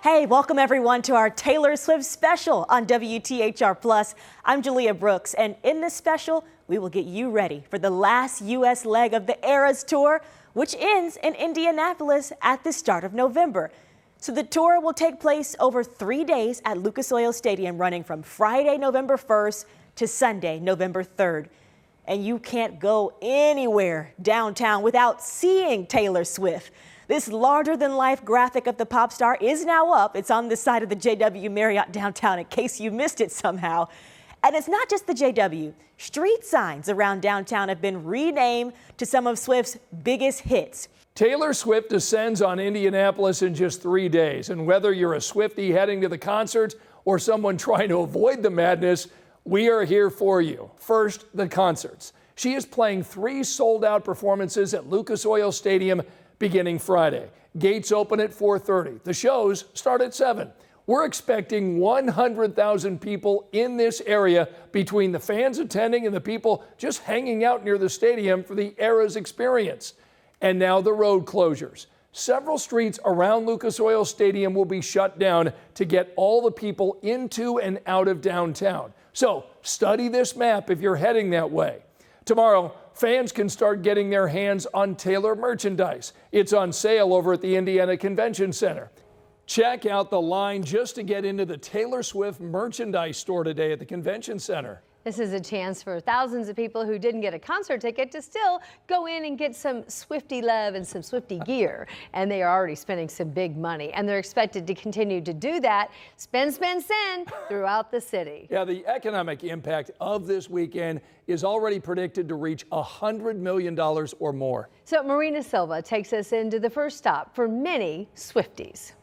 Hey, welcome everyone to our Taylor Swift special on WTHR+. I'm Julia Brooks, and in this special, we will get you ready for the last U.S. leg of the Eras Tour, which ends in Indianapolis at the start of November. So the tour will take place over 3 days at Lucas Oil Stadium, running from Friday, November 1st to Sunday, November 3rd. And you can't go anywhere downtown without seeing Taylor Swift. This larger-than-life graphic of the pop star is now up. It's on the side of the JW Marriott downtown in case you missed it somehow. And it's not just the JW. Street signs around downtown have been renamed to some of Swift's biggest hits. Taylor Swift descends on Indianapolis in just 3 days. And whether you're a Swiftie heading to the concert or someone trying to avoid the madness, we are here for you. First, the concerts. She is playing 3 sold-out performances at Lucas Oil Stadium beginning Friday. Gates open at 4:30. The shows start at 7. We're expecting 100,000 people in this area between the fans attending and the people just hanging out near the stadium for the Eras experience. And now the road closures. Several streets around Lucas Oil Stadium will be shut down to get all the people into and out of downtown. So study this map if you're heading that way. Tomorrow, fans can start getting their hands on Taylor merchandise. It's on sale over at the Indiana Convention Center. Check out the line just to get into the Taylor Swift merchandise store today at the Convention Center. This is a chance for thousands of people who didn't get a concert ticket to still go in and get some Swiftie love and some Swiftie gear. And they are already spending some big money, and they're expected to continue to do that, spend throughout the city. Yeah, the economic impact of this weekend is already predicted to reach $100 million or more. So Marina Silva takes us into the first stop for many Swifties.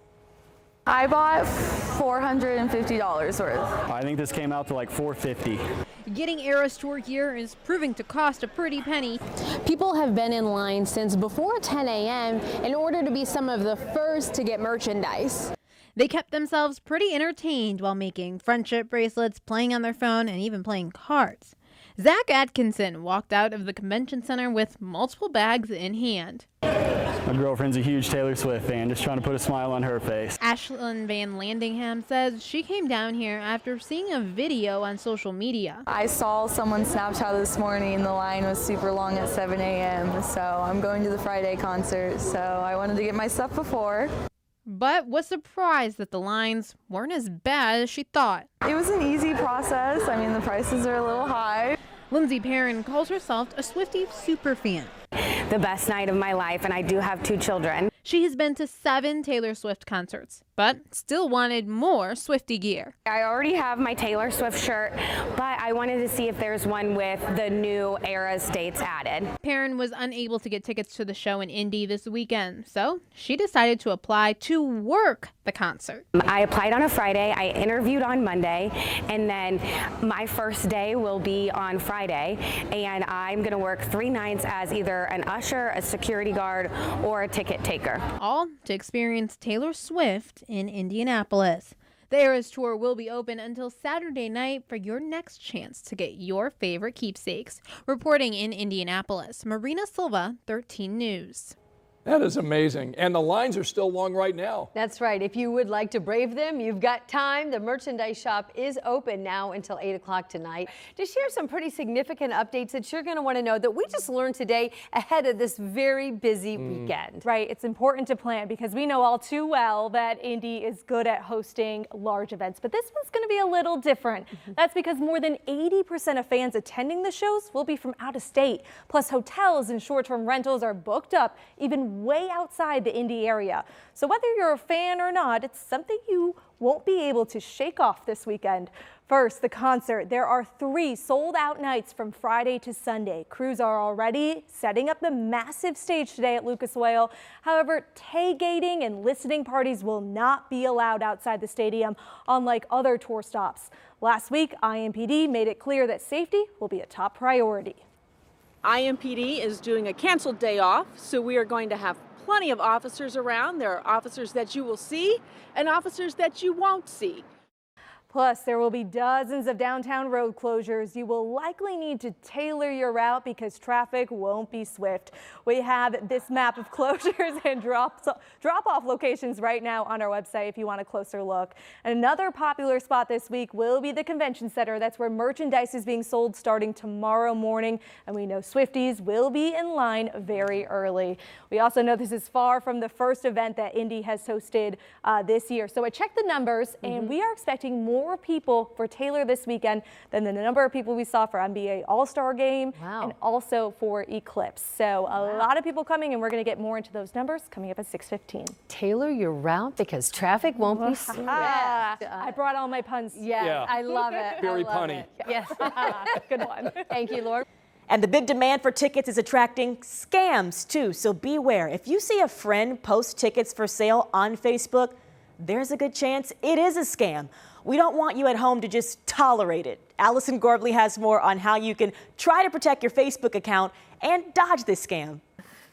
I bought $450 worth. I think this came out to like $450. Getting Eras Tour gear is proving to cost a pretty penny. People have been in line since before 10 a.m. in order to be some of the first to get merchandise. They kept themselves pretty entertained while making friendship bracelets, playing on their phone, and even playing cards. Zach Atkinson walked out of the convention center with multiple bags in hand. My girlfriend's a huge Taylor Swift fan, just trying to put a smile on her face. Ashlyn Van Landingham says she came down here after seeing a video on social media. I saw someone Snapchat this morning. The line was super long at 7 a.m. So I'm going to the Friday concert, so I wanted to get my stuff before. But was surprised that the lines weren't as bad as she thought. It was an easy process. I mean, the prices are a little high. Lindsay Perrin calls herself a Swiftie superfan. The best night of my life, and I do have 2 children. She has been to 7 Taylor Swift concerts, but still wanted more Swiftie gear. I already have my Taylor Swift shirt, but I wanted to see if there's one with the new Eras dates added. Perrin was unable to get tickets to the show in Indy this weekend, so she decided to apply to work the concert. I applied on a Friday, I interviewed on Monday, and then my first day will be on Friday, and I'm going to work 3 nights as either an usher, a security guard, or a ticket taker. All to experience Taylor Swift in Indianapolis. The Eras Tour will be open until Saturday night for your next chance to get your favorite keepsakes. Reporting in Indianapolis, Marina Silva, 13 News. That is amazing. And the lines are still long right now. That's right. If you would like to brave them, you've got time. The merchandise shop is open now until 8 o'clock tonight. To share some pretty significant updates that you're going to want to know that we just learned today ahead of this very busy weekend. Right. It's important to plan because we know all too well that Indy is good at hosting large events. But this one's going to be a little different. That's because more than 80% of fans attending the shows will be from out of state. Plus, hotels and short-term rentals are booked up, even way outside the Indy area. So whether you're a fan or not, it's something you won't be able to shake off this weekend. First, the concert. There are 3 sold-out nights from Friday to Sunday. Crews are already setting up the massive stage today at Lucas Oil. However, tailgating and listening parties will not be allowed outside the stadium, unlike other tour stops. Last week, IMPD made it clear that safety will be a top priority. IMPD is doing a canceled day off, so we are going to have plenty of officers around. There are officers that you will see and officers that you won't see. Plus, there will be dozens of downtown road closures. You will likely need to tailor your route because traffic won't be swift. We have this map of closures and drop-off locations right now on our website if you want a closer look. And another popular spot this week will be the convention center. That's where merchandise is being sold starting tomorrow morning. And we know Swifties will be in line very early. We also know this is far from the first event that Indy has hosted this year. So I checked the numbers and we are expecting more people for Taylor this weekend than the number of people we saw for NBA All-Star Game and also for Eclipse. So a lot of people coming, and we're going to get more into those numbers coming up at 6:15. Tailor your route because traffic won't be swift. I brought all my puns. Yeah, I love it. Very punny. Yes. Good one. Thank you, Laura. And the big demand for tickets is attracting scams too, so beware. If you see a friend post tickets for sale on Facebook, there's a good chance it is a scam. We don't want you at home to just tolerate it. Allison Gorbley has more on how you can try to protect your Facebook account and dodge this scam.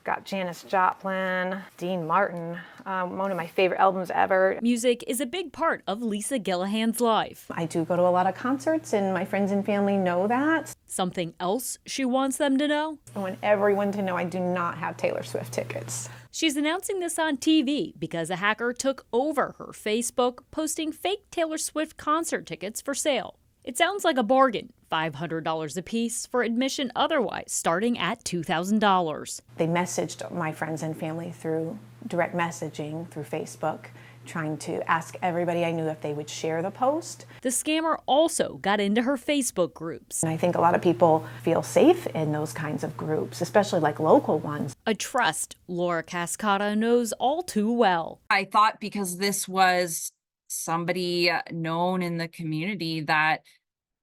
Got Janis Joplin, Dean Martin, one of my favorite albums ever. Music is a big part of Lisa Gillihan's life. I do go to a lot of concerts and my friends and family know that. Something else she wants them to know? I want everyone to know I do not have Taylor Swift tickets. She's announcing this on TV because a hacker took over her Facebook, posting fake Taylor Swift concert tickets for sale. It sounds like a bargain, $500 a piece for admission otherwise starting at $2,000. They messaged my friends and family through direct messaging through Facebook, trying to ask everybody I knew if they would share the post. The scammer also got into her Facebook groups. And I think a lot of people feel safe in those kinds of groups, especially like local ones. A trust Laura Cascata knows all too well. I thought because this was somebody known in the community that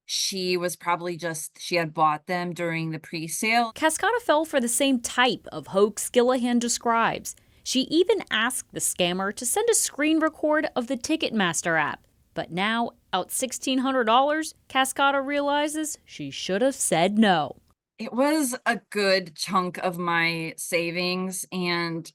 she had bought them during the pre-sale. Cascata fell for the same type of hoax Gillihan describes. She even asked the scammer to send a screen record of the Ticketmaster app. But now, out $1,600, Cascata realizes she should have said no. It was a good chunk of my savings, and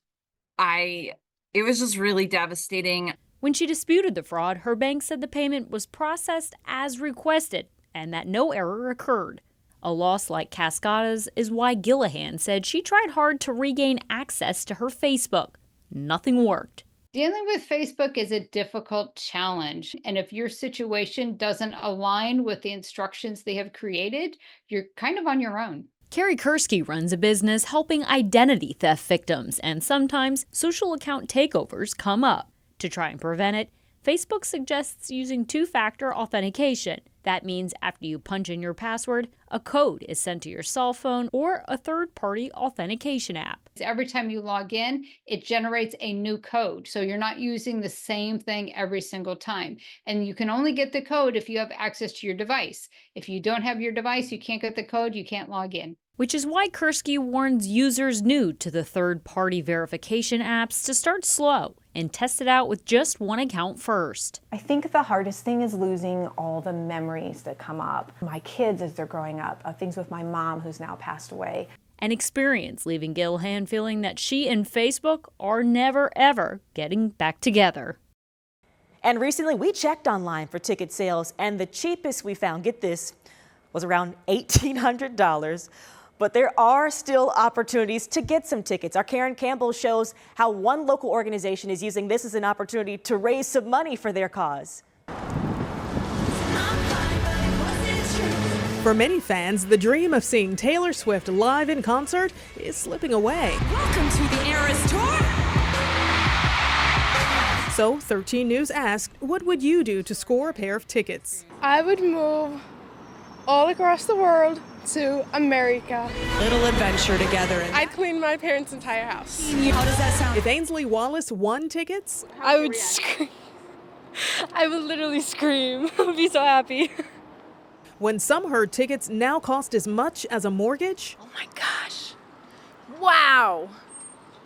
it was just really devastating. When she disputed the fraud, her bank said the payment was processed as requested and that no error occurred. A loss like Cascata's is why Gillihan said she tried hard to regain access to her Facebook. Nothing worked. Dealing with Facebook is a difficult challenge, and if your situation doesn't align with the instructions they have created, you're kind of on your own. Carrie Kursky runs a business helping identity theft victims, and sometimes social account takeovers come up. To try and prevent it, Facebook suggests using two-factor authentication. That means after you punch in your password, a code is sent to your cell phone or a third-party authentication app. Every time you log in, it generates a new code. So you're not using the same thing every single time. And you can only get the code if you have access to your device. If you don't have your device, you can't get the code, you can't log in. Which is why Kursky warns users new to the third-party verification apps to start slow and test it out with just one account first. I think the hardest thing is losing all the memories that come up. My kids as they're growing up, things with my mom who's now passed away. An experience leaving Gillihan feeling that she and Facebook are never ever getting back together. And recently we checked online for ticket sales and the cheapest we found, get this, was around $1,800. But there are still opportunities to get some tickets. Our Karen Campbell shows how one local organization is using this as an opportunity to raise some money for their cause. For many fans, the dream of seeing Taylor Swift live in concert is slipping away. Welcome to the Eras Tour. So 13 News asked, what would you do to score a pair of tickets? I would move all across the world to America. Little adventure together. I'd clean my parents' entire house. How does that sound? If Ainsley Wallace won tickets, I would scream. I would literally scream. I'd be so happy. When some heard tickets now cost as much as a mortgage. Oh my gosh. Wow.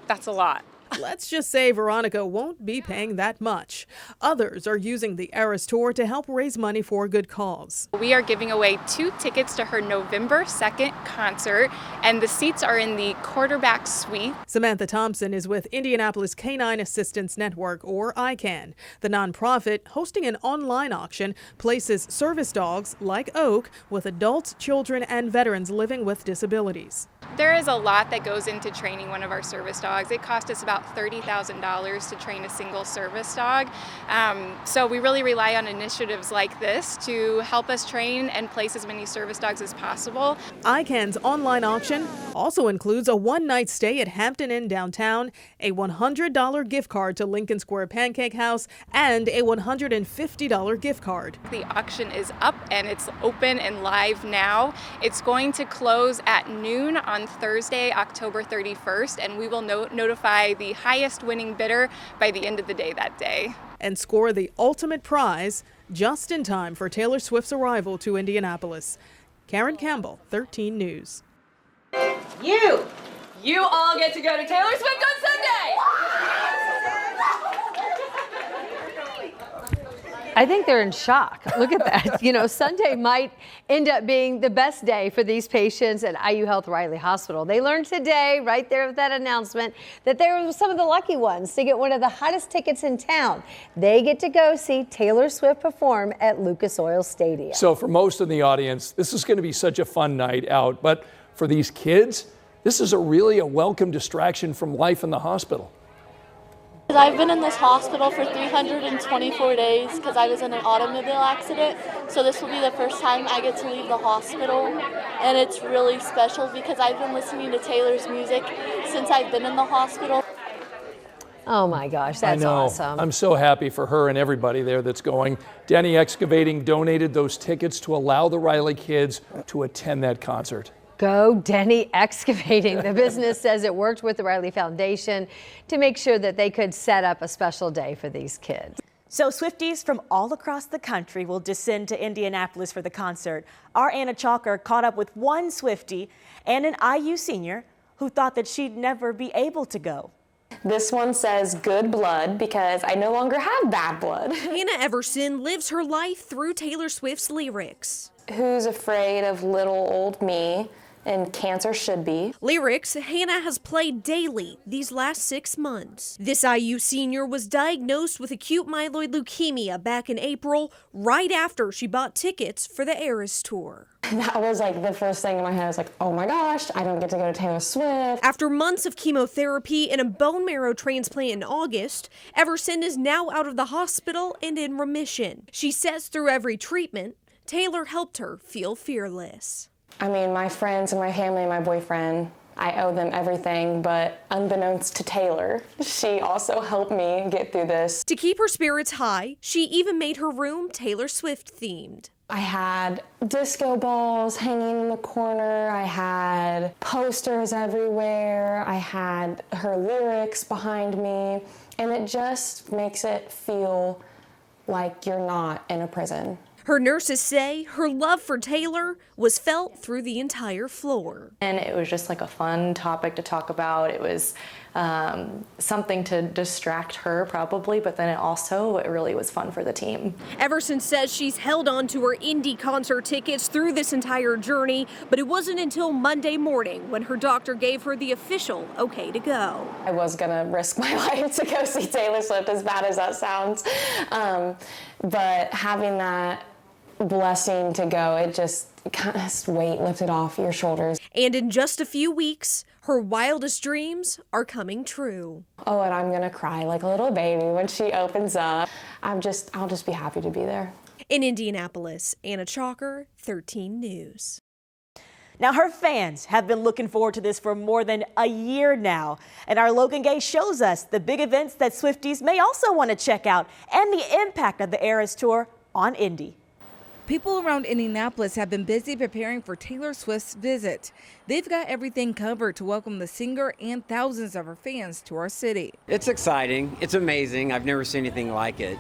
That's a lot. Let's just say Veronica won't be paying that much. Others are using the Eras Tour to help raise money for a good cause. We are giving away 2 tickets to her November 2nd concert, and the seats are in the quarterback suite. Samantha Thompson is with Indianapolis Canine Assistance Network, or ICANN. The nonprofit, hosting an online auction, places service dogs like Oak with adults, children, and veterans living with disabilities. There is a lot that goes into training one of our service dogs. It cost us about $30,000 to train a single service dog. So we really rely on initiatives like this to help us train and place as many service dogs as possible. ICANN's online auction also includes a one-night stay at Hampton Inn downtown, a $100 gift card to Lincoln Square Pancake House, and a $150 gift card. The auction is up and it's open and live now. It's going to close at noon on Thursday, October 31st, and we will notify the highest winning bidder by the end of the day that day. And score the ultimate prize just in time for Taylor Swift's arrival to Indianapolis. Karen Campbell, 13 News. You all get to go to Taylor Swift on Sunday! I think they're in shock. Look at that. You know, Sunday might end up being the best day for these patients at IU Health Riley Hospital. They learned today, right there with that announcement, that they were some of the lucky ones to get one of the hottest tickets in town. They get to go see Taylor Swift perform at Lucas Oil Stadium. So for most of the audience, this is going to be such a fun night out. But for these kids, this is really a welcome distraction from life in the hospital. I've been in this hospital for 324 days because I was in an automobile accident. So this will be the first time I get to leave the hospital. And it's really special because I've been listening to Taylor's music since I've been in the hospital. Oh my gosh, that's awesome. I'm so happy for her and everybody there that's going. Denny Excavating donated those tickets to allow the Riley kids to attend that concert. Go Denny Excavating. The business says it worked with the Riley Foundation to make sure that they could set up a special day for these kids. So Swifties from all across the country will descend to Indianapolis for the concert. Our Anna Chalker caught up with one Swiftie and an IU senior who thought that she'd never be able to go. This one says good blood because I no longer have bad blood. Hannah Everson lives her life through Taylor Swift's lyrics. Who's afraid of little old me? And cancer should be. Lyrics Hannah has played daily these last 6 months. This IU senior was diagnosed with acute myeloid leukemia back in April, right after she bought tickets for the Eras Tour. That was like the first thing in my head. I was like, oh my gosh, I don't get to go to Taylor Swift. After months of chemotherapy and a bone marrow transplant in August, Everson is now out of the hospital and in remission. She says through every treatment, Taylor helped her feel fearless. I mean, my friends and my family and my boyfriend, I owe them everything, but unbeknownst to Taylor, she also helped me get through this. To keep her spirits high, she even made her room Taylor Swift themed. I had disco balls hanging in the corner. I had posters everywhere. I had her lyrics behind me, and it just makes it feel like you're not in a prison. Her nurses say her love for Taylor was felt through the entire floor. And it was just like a fun topic to talk about. It was something to distract her probably, but then it really was fun for the team. Everson says she's held on to her Indy concert tickets through this entire journey, but it wasn't until Monday morning when her doctor gave her the official okay to go. I was gonna risk my life to go see Taylor Swift, as bad as that sounds. But having that blessing to go, it just kind of weight lifted off your shoulders. And in just a few weeks, her wildest dreams are coming true. Oh, and I'm gonna cry like a little baby when she opens up. I'll just be happy to be there. In Indianapolis, Anna Chalker, 13 News. Now, her fans have been looking forward to this for more than a year now. And our Logan Gay shows us the big events that Swifties may also want to check out and the impact of the Eras Tour on Indy. People around Indianapolis have been busy preparing for Taylor Swift's visit. They've got everything covered to welcome the singer and thousands of her fans to our city. It's exciting. It's amazing. I've never seen anything like it.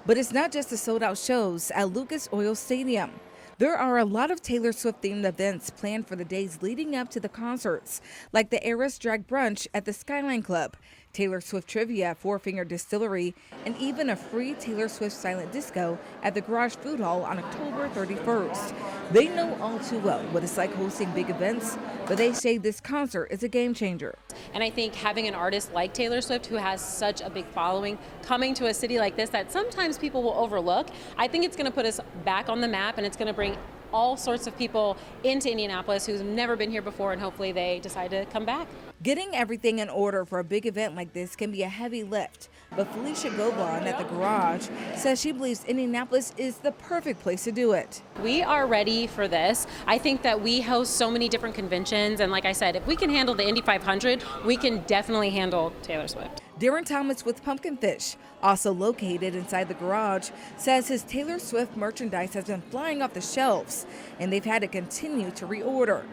But it's not just the sold-out shows at Lucas Oil Stadium. There are a lot of Taylor Swift-themed events planned for the days leading up to the concerts, like the Eras Drag Brunch at the Skyline Club, Taylor Swift Trivia at Four Finger Distillery, and even a free Taylor Swift silent disco at the Garage Food Hall on October 31st. They know all too well what it's like hosting big events, but they say this concert is a game changer. And I think having an artist like Taylor Swift, who has such a big following, coming to a city like this that sometimes people will overlook, I think it's going to put us back on the map, and it's going to bring all sorts of people into Indianapolis who've never been here before, and hopefully they decide to come back. Getting everything in order for a big event like this can be a heavy lift, but Felicia Gobon at the Garage says she believes Indianapolis is the perfect place to do it. We are ready for this. I think that we host so many different conventions, and like I said, if we can handle the Indy 500, we can definitely handle Taylor Swift. Darren Thomas with Pumpkin Fish, also located inside the Garage, says his Taylor Swift merchandise has been flying off the shelves, and they've had to continue to reorder.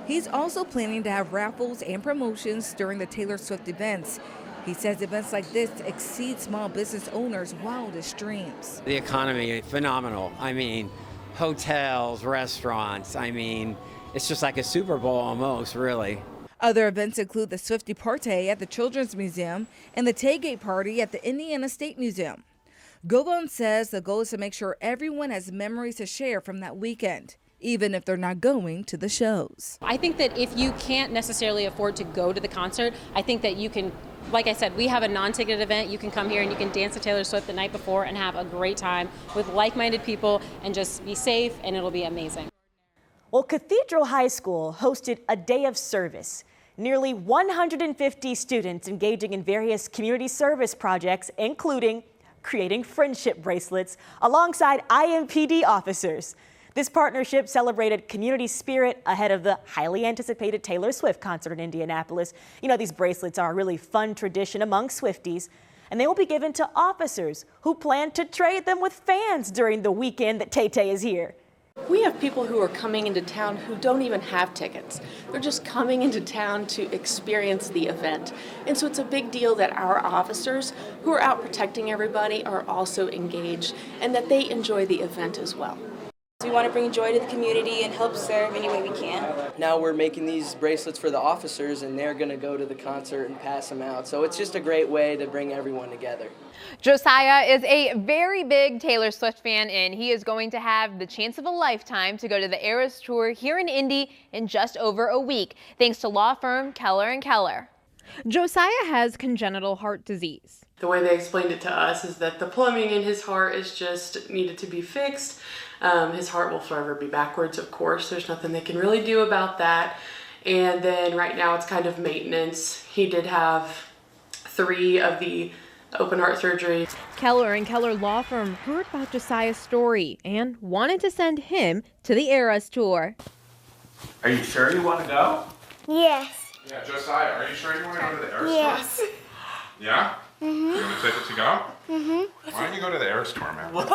He's also planning to have raffles and promotions during the Taylor Swift events. He says events like this exceed small business owners' wildest dreams. The economy, phenomenal. I mean, hotels, restaurants. I mean, it's just like a Super Bowl almost, really. Other events include the Swiftie Party at the Children's Museum and the Tailgate Party at the Indiana State Museum. Gobon says the goal is to make sure everyone has memories to share from that weekend, even if they're not going to the shows. I think that if you can't necessarily afford to go to the concert, I think that you can, like I said, we have a non-ticket event. You can come here and you can dance to Taylor Swift the night before and have a great time with like-minded people and just be safe, and it'll be amazing. Well, Cathedral High School hosted a day of service. Nearly 150 students engaging in various community service projects, including creating friendship bracelets alongside IMPD officers. This partnership celebrated community spirit ahead of the highly anticipated Taylor Swift concert in Indianapolis. You know, these bracelets are a really fun tradition among Swifties, and they will be given to officers who plan to trade them with fans during the weekend that Tay-Tay is here. We have people who are coming into town who don't even have tickets. They're just coming into town to experience the event. And so it's a big deal that our officers who are out protecting everybody are also engaged and that they enjoy the event as well. We want to bring joy to the community and help serve any way we can. Now we're making these bracelets for the officers, and they're going to go to the concert and pass them out. So it's just a great way to bring everyone together. Josiah is a very big Taylor Swift fan, and he is going to have the chance of a lifetime to go to the Eras Tour here in Indy in just over a week, thanks to law firm Keller & Keller. Josiah has congenital heart disease. The way they explained it to us is that the plumbing in his heart is just needed to be fixed. His heart will forever be backwards, of course. There's nothing they can really do about that. And then right now it's kind of maintenance. He did have 3 of the open heart surgery. Keller & Keller law firm heard about Josiah's story and wanted to send him to the Eras Tour. Are you sure you want to go? Yes. Yeah, Josiah, are you sure you want to go to the Eras Yes. Tour? Yeah? Mm-hmm. You want a ticket to go? Mm-hmm. Why don't you go to the Eras Tour, man? What?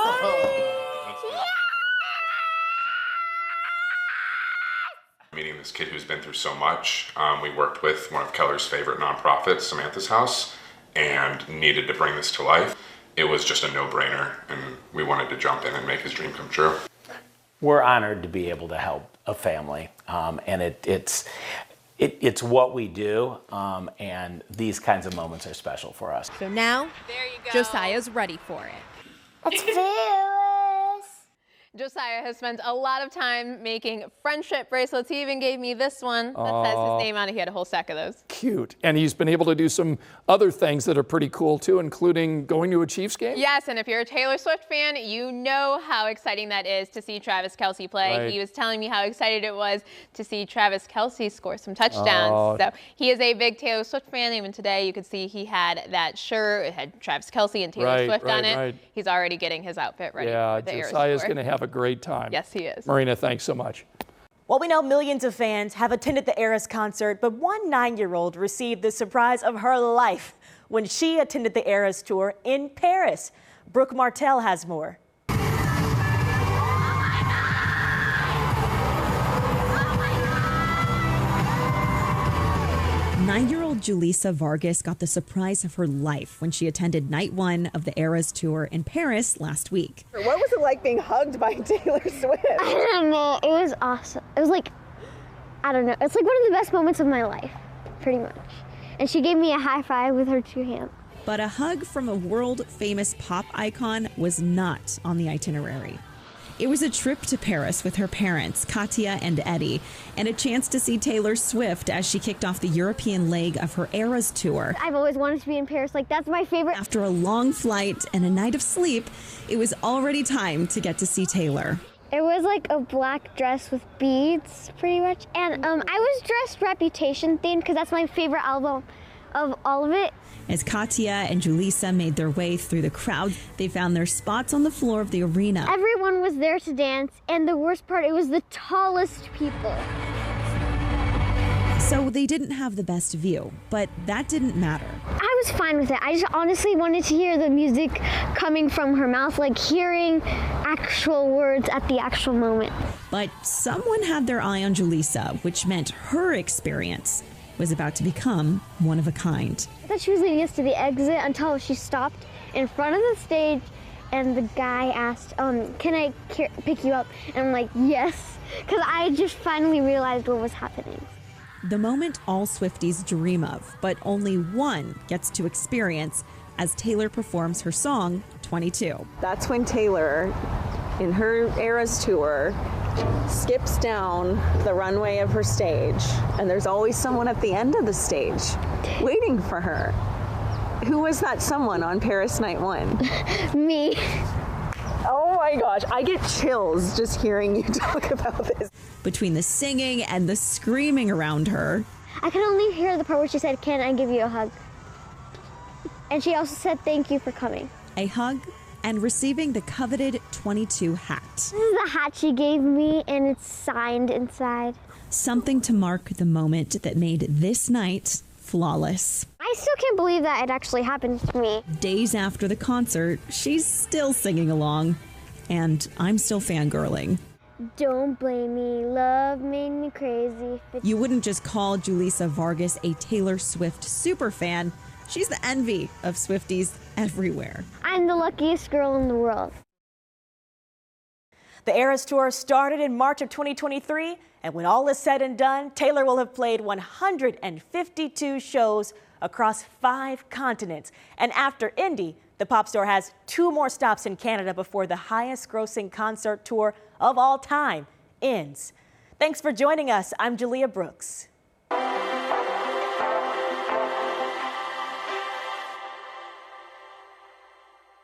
Meeting this kid who's been through so much. We worked with one of Keller's favorite nonprofits, Samantha's House, and needed to bring this to life. It was just a no-brainer, and we wanted to jump in and make his dream come true. We're honored to be able to help a family, and it's what we do, and these kinds of moments are special for us. So now, Josiah's ready for it. It's fearless. Josiah has spent a lot of time making friendship bracelets. He even gave me this one that says his name on it. He had a whole stack of those. Cute. And he's been able to do some other things that are pretty cool too, including going to a Chiefs game. Yes, and if you're a Taylor Swift fan, you know how exciting that is to see Travis Kelce play. Right. He was telling me how excited it was to see Travis Kelce score some touchdowns. So he is a big Taylor Swift fan. Even today, you could see he had that shirt. It had Travis Kelce and Taylor Swift on it. Right. He's already getting his outfit ready for the Eras Josiah's Tour. going to have a great time. Yes, he is. Marina, thanks so much. Well, we know millions of fans have attended the Eras concert, but one 9-year-old received the surprise of her life when she attended the Eras Tour in Paris. Brooke Martell has more. 9-year-old Julissa Vargas got the surprise of her life when she attended night 1 of the Eras Tour in Paris last week. What was it like being hugged by Taylor Swift? I don't know. It was awesome. It was like, I don't know. It's like one of the best moments of my life, pretty much. And she gave me a high five with her 2 hands. But a hug from a world-famous pop icon was not on the itinerary. It was a trip to Paris with her parents, Katya and Eddie, and a chance to see Taylor Swift as she kicked off the European leg of her Eras Tour. I've always wanted to be in Paris. Like, that's my favorite. After a long flight and a night of sleep, it was already time to get to see Taylor. It was like a black dress with beads, pretty much. And I was dressed Reputation themed because that's my favorite album of all of it. As Katya and Julissa made their way through the crowd, they found their spots on the floor of the arena. Everyone was there to dance, and the worst part, it was the tallest people. So they didn't have the best view, but that didn't matter. I was fine with it. I just honestly wanted to hear the music coming from her mouth, like hearing actual words at the actual moment. But someone had their eye on Julissa, which meant her experience was about to become one of a kind. I thought she was leading us to the exit until she stopped in front of the stage and the guy asked, can I pick you up? And I'm like, yes, because I just finally realized what was happening. The moment all Swifties dream of, but only one gets to experience as Taylor performs her song, 22. That's when Taylor, in her Eras Tour, skips down the runway of her stage, and there's always someone at the end of the stage waiting for her. Who was that someone on Paris Night 1? Me. Oh my gosh, I get chills just hearing you talk about this. Between the singing and the screaming around her, I could only hear the part where she said, "Can I give you a hug?" And she also said, "Thank you for coming." A hug and receiving the coveted 22 hat. This is the hat she gave me, and it's signed inside. Something to mark the moment that made this night flawless. I still can't believe that it actually happened to me. Days after the concert, she's still singing along, and I'm still fangirling. Don't blame me, love made me crazy. You wouldn't just call Julissa Vargas a Taylor Swift superfan. She's the envy of Swifties everywhere. I'm the luckiest girl in the world. The Eras Tour started in March of 2023, and when all is said and done, Taylor will have played 152 shows across 5 continents. And after Indy, the pop star has 2 more stops in Canada before the highest grossing concert tour of all time ends. Thanks for joining us. I'm Julia Brooks.